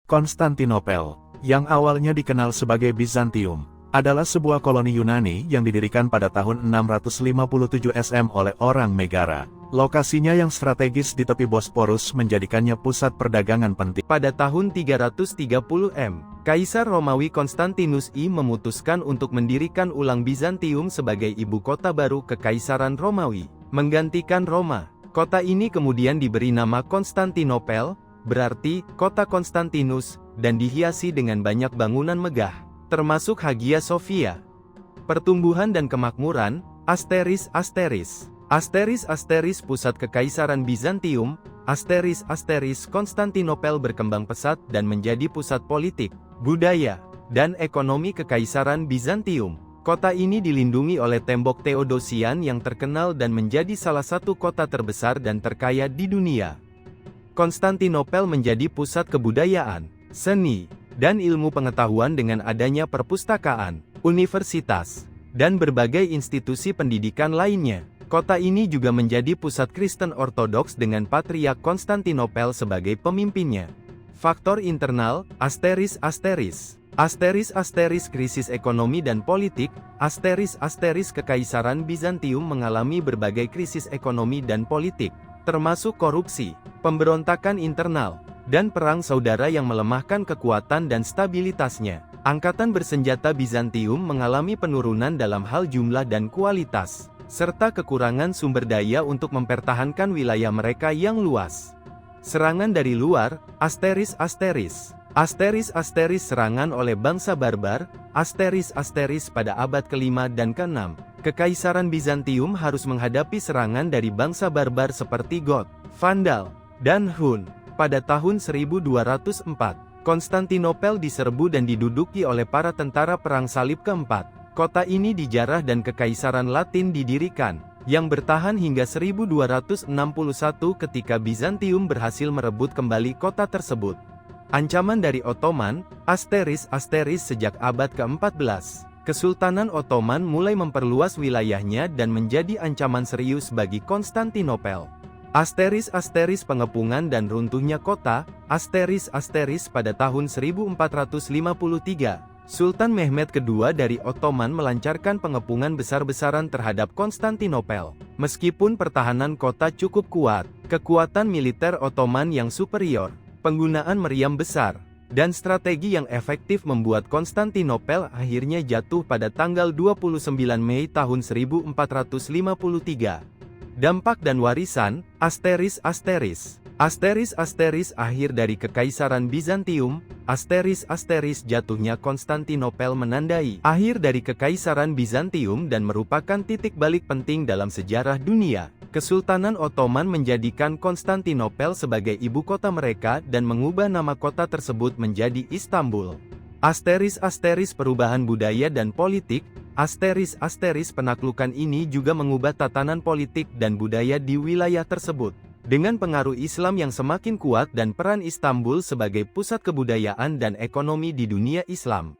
Konstantinopel, yang awalnya dikenal sebagai Bizantium, adalah sebuah koloni Yunani yang didirikan pada tahun 657 SM oleh orang Megara. Lokasinya yang strategis di tepi Bosporus menjadikannya pusat perdagangan penting. Pada tahun 330 M, Kaisar Romawi Konstantinus I memutuskan untuk mendirikan ulang Bizantium sebagai ibu kota baru Kekaisaran Romawi, menggantikan Roma. Kota ini kemudian diberi nama Konstantinopel, berarti kota Konstantinus, dan dihiasi dengan banyak bangunan megah, termasuk Hagia Sophia. Pertumbuhan dan kemakmuran, ********************************************************************************************************************************************************************************************************************************** Konstantinopel berkembang pesat dan menjadi pusat politik, budaya, dan ekonomi Kekaisaran Bizantium. Kota ini dilindungi oleh tembok Theodosian yang terkenal dan menjadi salah satu kota terbesar dan terkaya di dunia. Konstantinopel menjadi pusat kebudayaan, seni, dan ilmu pengetahuan dengan adanya perpustakaan, universitas, dan berbagai institusi pendidikan lainnya. Kota ini juga menjadi pusat Kristen Ortodoks dengan Patriark Konstantinopel sebagai pemimpinnya. Faktor internal, krisis ekonomi dan politik, Kekaisaran Bizantium mengalami berbagai krisis ekonomi dan politik, termasuk korupsi, pemberontakan internal, dan perang saudara yang melemahkan kekuatan dan stabilitasnya. Angkatan bersenjata Bizantium mengalami penurunan dalam hal jumlah dan kualitas, serta kekurangan sumber daya untuk mempertahankan wilayah mereka yang luas. Serangan dari luar, serangan oleh bangsa barbar, pada abad ke-5 dan ke-6, Kekaisaran Bizantium harus menghadapi serangan dari bangsa barbar seperti Goth, Vandal, dan Hun. Pada tahun 1204, Konstantinopel diserbu dan diduduki oleh para tentara Perang Salib keempat. Kota ini dijarah dan Kekaisaran Latin didirikan, yang bertahan hingga 1261 ketika Bizantium berhasil merebut kembali kota tersebut. Ancaman dari Ottoman, sejak abad ke-14, Kesultanan Ottoman mulai memperluas wilayahnya dan menjadi ancaman serius bagi Konstantinopel. Pengepungan dan runtuhnya kota, pada tahun 1453, Sultan Mehmed II dari Ottoman melancarkan pengepungan besar-besaran terhadap Konstantinopel. Meskipun pertahanan kota cukup kuat, kekuatan militer Ottoman yang superior, penggunaan meriam besar, dan strategi yang efektif membuat Konstantinopel akhirnya jatuh pada tanggal 29 Mei tahun 1453. Dampak dan warisan, akhir dari Kekaisaran Bizantium, jatuhnya Konstantinopel menandai akhir dari Kekaisaran Bizantium dan merupakan titik balik penting dalam sejarah dunia. Kesultanan Ottoman menjadikan Konstantinopel sebagai ibu kota mereka dan mengubah nama kota tersebut menjadi Istanbul. Perubahan budaya dan politik, penaklukan ini juga mengubah tatanan politik dan budaya di wilayah tersebut. Dengan pengaruh Islam yang semakin kuat dan peran Istanbul sebagai pusat kebudayaan dan ekonomi di dunia Islam.